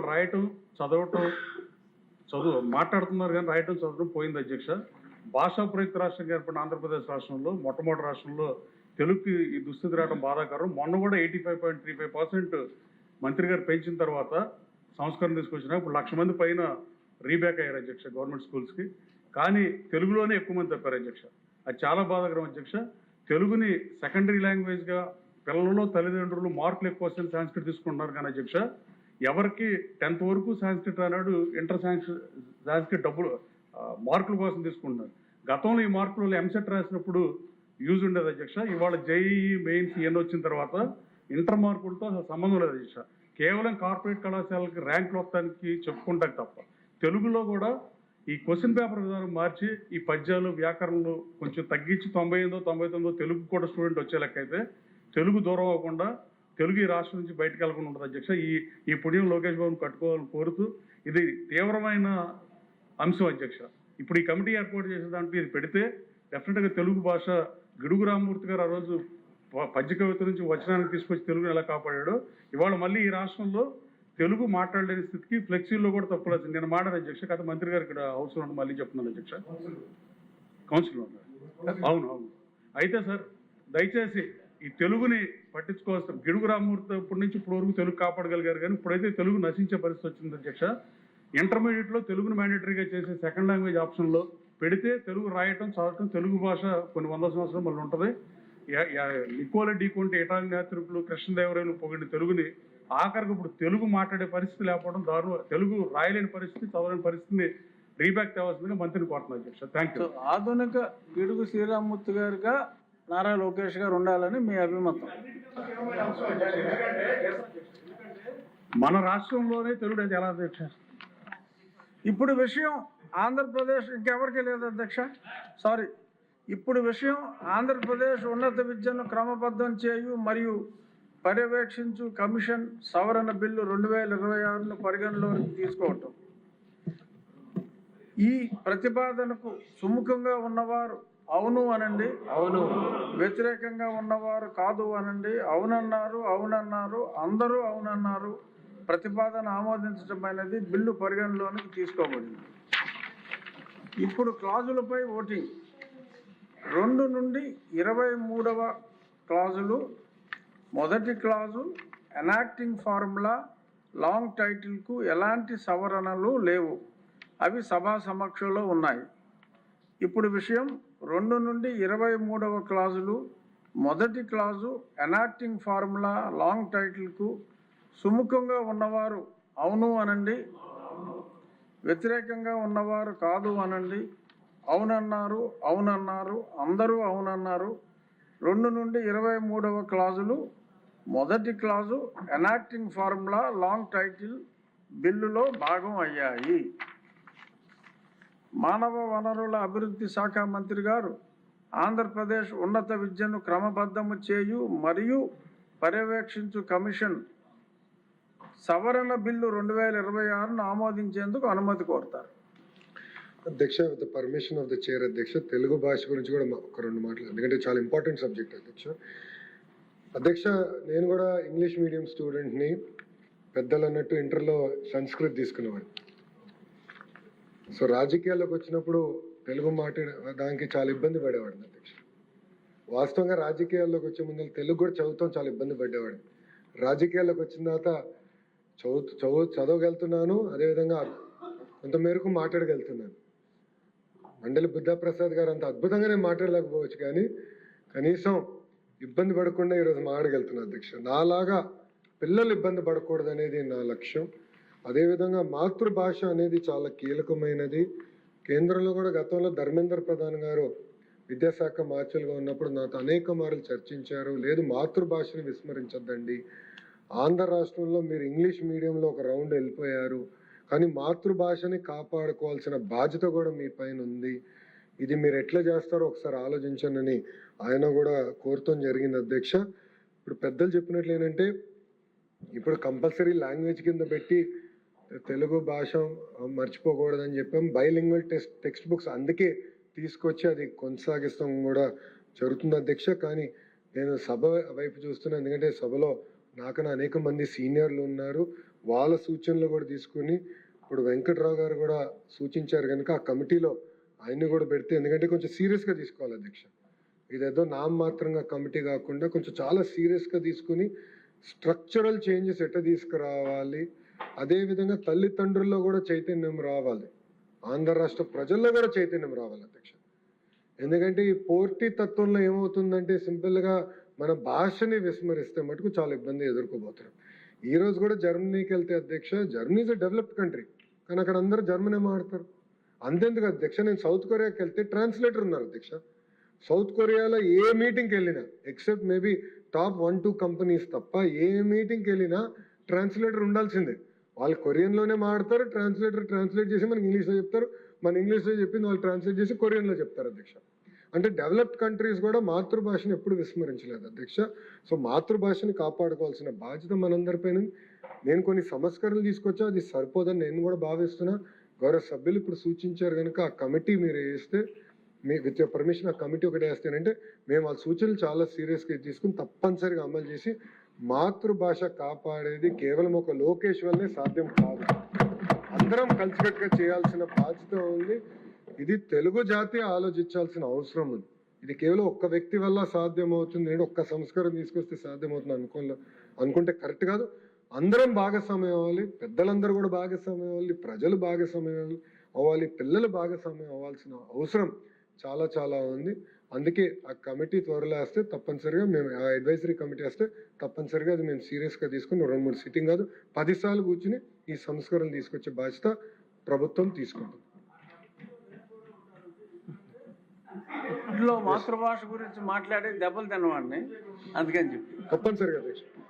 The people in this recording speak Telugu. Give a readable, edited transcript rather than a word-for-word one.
వాళ్ళు రాయటం చదువు మాట్లాడుతున్నారు కానీ రాయటం చదవడం పోయింది అధ్యక్ష. భాషా ప్రయుక్త రాష్ట్రంగా ఏర్పడిన ఆంధ్రప్రదేశ్ రాష్ట్రంలో మొట్టమొదటి రాష్ట్రంలో తెలుగుకి ఈ దుస్థితి రావడం బాధాకరం. మొన్న కూడా 85.35% మంత్రి గారు పెంచిన తర్వాత సంస్కరణ తీసుకొచ్చిన ఇప్పుడు 1,00,000 మంది పైన రీబ్యాక్ అయ్యారు అధ్యక్ష గవర్నమెంట్ స్కూల్స్కి. కానీ తెలుగులోనే ఎక్కువ మంది తప్పారు అధ్యక్ష. అది చాలా బాధాకరం అధ్యక్ష. తెలుగుని సెకండరీ లాంగ్వేజ్గా పిల్లల్లో తల్లిదండ్రులు మార్కులు ఎక్కువ వస్తే సాంస్క్రిట్ తీసుకుంటున్నారు కానీ అధ్యక్ష ఎవరికి 10th వరకు సాంస్క్రిట్ అన్నాడు ఇంటర్ సాంస్క్రిట్ డబ్బులు మార్కుల కోసం తీసుకుంటున్నారు. గతంలో ఈ మార్కుల వల్ల ఎంసెట్ రాసినప్పుడు యూజ్ ఉండేది అధ్యక్ష. ఇవాళ జేఈఈ మెయిన్స్ ఇవన్నీ వచ్చిన తర్వాత ఇంటర్ మార్కులతో సంబంధం లేదు అధ్యక్ష. కేవలం కార్పొరేట్ కళాశాలకి ర్యాంకులు వస్తానికి చెప్పుకుంటాం తప్ప తెలుగులో కూడా ఈ క్వశ్చన్ పేపర్ విధానం మార్చి ఈ పద్యాలు వ్యాకరణలు కొంచెం తగ్గించి 98-99 తెలుగు కూడా స్టూడెంట్ వచ్చే లెక్క అయితే తెలుగు దూరం అవ్వకుండా తెలుగు ఈ రాష్ట్రం నుంచి బయటకు వెళ్ళకుండా ఉంటుంది అధ్యక్ష. ఈ పుణ్యం లోకేష్ బాబుని కట్టుకోవాలని కోరుతూ ఇది తీవ్రమైన అంశం అధ్యక్ష. ఇప్పుడు ఈ కమిటీ ఏర్పాటు చేసే దాంట్లో ఇది పెడితే డెఫినెట్గా తెలుగు భాష గిడుగు రామ్మూర్తి గారు ఆ రోజు పద్య కవిత నుంచి వచనానికి తీసుకొచ్చి తెలుగుని ఎలా కాపాడాడో ఇవాళ మళ్ళీ ఈ రాష్ట్రంలో తెలుగు మాట్లాడలేని స్థితికి ఫ్లెక్సీల్లో కూడా తప్పులేదు. నేను మాట్లాడాను అధ్యక్ష. గత మంత్రి గారు ఇక్కడ హౌస్లో ఉండి మళ్ళీ చెప్తున్నాను అధ్యక్ష. కౌన్సిల్లో ఉన్నారు. అవును. అయితే సార్ దయచేసి ఈ తెలుగుని పట్టించుకోవాల్సిన గిడుగు రామ్మూర్తి ఇప్పటి నుంచి ఇప్పుడు వరకు తెలుగు కాపాడగలిగారు కానీ ఇప్పుడైతే తెలుగు నశించే పరిస్థితి వచ్చింది అధ్యక్ష. ఇంటర్మీడియట్లో తెలుగును మ్యాండేటరీగా చేసే సెకండ్ లాంగ్వేజ్ ఆప్షన్లో పెడితే తెలుగు రాయటం చదవటం తెలుగు భాష కొన్ని 100 సంవత్సరాలు మళ్ళీ ఉంటుంది. ఈక్వాలిటీ డీకుంటే ఇటాలియన్ యాత్రికులు కృష్ణదేవరాయలు పొగిడిన తెలుగుని ఆఖరికి ఇప్పుడు తెలుగు మాట్లాడే పరిస్థితి లేకపోవడం దారుణం. తెలుగు రాయలేని పరిస్థితి చదవలేని పరిస్థితిని రీబ్యాక్ తేవాల్సిందిగా మంత్రిని కోరుతున్నాను అధ్యక్ష. Thank you. ఆధునిక గిడుగు శ్రీరామ్మూర్తి గారిగా నారా లోకేష్ గారు ఉండాలని మీ అభిమతం. మన రాష్ట్రంలోనే తెలుగు అది ఎలా అధ్యక్ష? ఇప్పుడు విషయం ఆంధ్రప్రదేశ్ ఇంకెవరికి లేదు అధ్యక్ష. ఇప్పుడు విషయం ఆంధ్రప్రదేశ్ ఉన్నత విద్యను క్రమబద్ధం చేయు మరియు పర్యవేక్షించు కమిషన్ సవరణ బిల్లు 2026ను పరిగణలోకి తీసుకోవటం. ఈ ప్రతిపాదనకు సుముఖంగా ఉన్నవారు అవును అనండి, వ్యతిరేకంగా ఉన్నవారు కాదు అనండి. అవునన్నారు, అందరూ అవునన్నారు. ప్రతిపాదన ఆమోదించడమైనది. బిల్లు పరిగణలోనికి తీసుకోబడింది. ఇప్పుడు క్లాజులపై ఓటింగ్. 2 నుండి 23వ క్లాజులు. మొదటి క్లాజు ఎనాక్టింగ్ ఫార్ములా లాంగ్ టైటిల్కు ఎలాంటి సవరణలు లేవు. అవి సభా సమక్షంలో ఉన్నాయి. ఇప్పుడు విషయం 2 నుండి 23వ క్లాజులు. మొదటి క్లాజు ఎనాక్టింగ్ ఫార్ములా లాంగ్ టైటిల్కు సుముఖంగా ఉన్నవారు అవును అనండి, వ్యతిరేకంగా ఉన్నవారు కాదు అనండి. అవునన్నారు, అందరూ అవునన్నారు. 2 నుండి 23వ క్లాజులు. మొదటి clause enacting formula long title బిల్లులో భాగం అయ్యాయి. మానవ వనరుల అభివృద్ధి శాఖ మంత్రి గారు ఆంధ్రప్రదేశ్ ఉన్నత విద్యను క్రమబద్ధము చేయు మరియు పర్యవేక్షించు కమిషన్ సవరణ బిల్లు 2026ను ఆమోదించేందుకు అనుమతి కోరుతారు. అధ్యక్ష, with the permission of the chair అధ్యక్ష, తెలుగు భాష గురించి కూడా ఒక 2 మాటలు, ఎందుకంటే చాలా ఇంపార్టెంట్ సబ్జెక్ట్ అధ్యక్ష. నేను కూడా ఇంగ్లీష్ మీడియం స్టూడెంట్ని. పెద్దలు అన్నట్టు ఇంటర్లో సంస్కృత్ తీసుకునేవాడిని. సో రాజకీయాల్లోకి వచ్చినప్పుడు తెలుగు దానికి చాలా ఇబ్బంది పడేవాడిని అధ్యక్ష. వాస్తవంగా రాజకీయాల్లోకి వచ్చే ముందు తెలుగు కూడా చదువుతాం చాలా ఇబ్బంది పడేవాడిని. రాజకీయాల్లోకి వచ్చిన తర్వాత చదవగలుగుతున్నాను, అదేవిధంగా కొంత మేరకు మాట్లాడగలుగుతున్నాను. మండలి బుద్ధప్రసాద్ గారు అంత అద్భుతంగా నేను మాట్లాడలేకపోవచ్చు కానీ కనీసం ఇబ్బంది పడకుండా ఈరోజు మాట్లాడగలుగుతున్నాను అధ్యక్ష. నాలాగా పిల్లలు ఇబ్బంది పడకూడదు అనేది నా లక్ష్యం. అదేవిధంగా మాతృభాష అనేది చాలా కీలకమైనది. కేంద్రంలో కూడా గతంలో ధర్మేంద్ర ప్రధాన్ గారు విద్యాశాఖ మార్చులుగా ఉన్నప్పుడు నాతో అనేక మార్లు చర్చించారు. లేదు, మాతృభాషని విస్మరించద్దండి. ఆంధ్ర రాష్ట్రంలో మీరు ఇంగ్లీష్ మీడియంలో ఒక రౌండ్ వెళ్ళిపోయారు, కానీ మాతృభాషని కాపాడుకోవాల్సిన బాధ్యత కూడా మీ పైన ఉంది. ఇది మీరు ఎట్లా చేస్తారో ఒకసారి ఆలోచించండి ఆయన కూడా కోరటం జరిగింది అధ్యక్ష. ఇప్పుడు పెద్దలు చెప్పినట్లు ఏంటంటే ఇప్పుడు కంపల్సరీ లాంగ్వేజ్ కింద పెట్టి తెలుగు భాష మర్చిపోకూడదని చెప్పాం. బైలింగ్వల్ టెక్స్ట్ బుక్స్ అందుకే తీసుకొచ్చి అది కొనసాగిస్తాం కూడా జరుగుతుంది అధ్యక్ష. కానీ నేను సభ వైపు చూస్తున్నాను, ఎందుకంటే సభలో నాకన్నా అనేక మంది సీనియర్లు ఉన్నారు. వాళ్ళ సూచనలు కూడా తీసుకుని ఇప్పుడు వెంకట్రావు గారు కూడా సూచించారు కనుక ఆ కమిటీలో ఆయన్ని కూడా పెడితే, ఎందుకంటే కొంచెం సీరియస్గా తీసుకోవాలి అధ్యక్ష. ఇదేదో నామమాత్రంగా కమిటీ కాకుండా కొంచెం చాలా సీరియస్గా తీసుకుని స్ట్రక్చరల్ చేంజెస్ ఎట్లా తీసుకురావాలి, అదేవిధంగా తల్లిదండ్రుల్లో కూడా చైతన్యం రావాలి, ఆంధ్ర రాష్ట్ర ప్రజల్లో కూడా చైతన్యం రావాలి అధ్యక్ష. ఎందుకంటే ఈ పోటీ తత్వంలో ఏమవుతుందంటే సింపుల్గా మన భాషని విస్మరిస్తే మటుకు చాలా ఇబ్బంది ఎదుర్కోబోతున్నాం. ఈ రోజు కూడా జర్మనీకి వెళ్తే అధ్యక్ష, Germany is a developed country, కానీ అక్కడ అందరూ జర్మనీ మాట్లాడతారు. అంతేందుకు అధ్యక్ష, నేను సౌత్ కొరియాకి వెళ్తే ట్రాన్స్లేటర్ ఉన్నారు అధ్యక్ష. సౌత్ కొరియాలో ఏ మీటింగ్కి వెళ్ళినా ఎక్సెప్ట్ మేబీ టాప్ 1-2 కంపెనీస్ తప్ప ఏ మీటింగ్కి వెళ్ళినా ట్రాన్స్లేటర్ ఉండాల్సిందే. వాళ్ళు కొరియన్లోనే మాట్లాడతారు, ట్రాన్స్లేట్ చేసి మనకి ఇంగ్లీష్లో చెప్తారు, మన ఇంగ్లీష్లో చెప్పింది వాళ్ళు ట్రాన్స్లేట్ చేసి కొరియన్లో చెప్తారు అధ్యక్ష. అంటే డెవలప్డ్ కంట్రీస్ కూడా మాతృభాషను ఎప్పుడు విస్మరించలేదు అధ్యక్ష. సో మాతృభాషని కాపాడుకోవాల్సిన బాధ్యత మనందరిపైన. నేను కొన్ని సంస్కరణలు తీసుకొచ్చా, అది సరిపోదని నేను కూడా భావిస్తున్నా. గౌరవ సభ్యులు ఇప్పుడు సూచించారు కనుక ఆ కమిటీ మీరు వేస్తే, మీ విత్ యువర్ పర్మిషన్ ఆ కమిటీ ఒకటి వేస్తేనంటే మేము వాళ్ళ సూచనలు చాలా సీరియస్గా తీసుకుని తప్పనిసరిగా అమలు చేసి మాతృభాష కాపాడేది కేవలం ఒక లోకేష్ వల్లనే సాధ్యం కాదు, అందరం కలిసికట్టుగా చేయాల్సిన బాధ్యత ఉంది. ఇది తెలుగు జాతి ఆలోచించాల్సిన అవసరం ఉంది. ఇది కేవలం ఒక్క వ్యక్తి వల్ల సాధ్యం అవుతుంది, నేను ఒక్క సంస్కారం తీసుకొస్తే సాధ్యమవుతుంది అనుకుంటే కరెక్ట్ కాదు. అందరం భాగస్వామ్యం అవ్వాలి, పెద్దలందరూ కూడా భాగస్వామ్యం అవ్వాలి, ప్రజలు భాగస్వామ్యం అవ్వాలి, పిల్లలు భాగస్వామ్యం అవ్వాల్సిన అవసరం చాలా చాలా ఉంది. అందుకే ఆ కమిటీ త్వరలో వేస్తే తప్పనిసరిగా మేము, ఆ అడ్వైజరీ కమిటీ వేస్తే తప్పనిసరిగా అది మేము సీరియస్గా తీసుకుని 2-3 సిట్టింగ్ కాదు 10 సార్లు కూర్చుని ఈ సంస్కరణలు తీసుకొచ్చే బాధ్యత ప్రభుత్వం తీసుకుంటుంది. ఇంట్లో మాతృభాష గురించి మాట్లాడి దెబ్బలు తినవాడిని, అందుకని చెప్పి తప్పనిసరిగా అధ్యక్ష.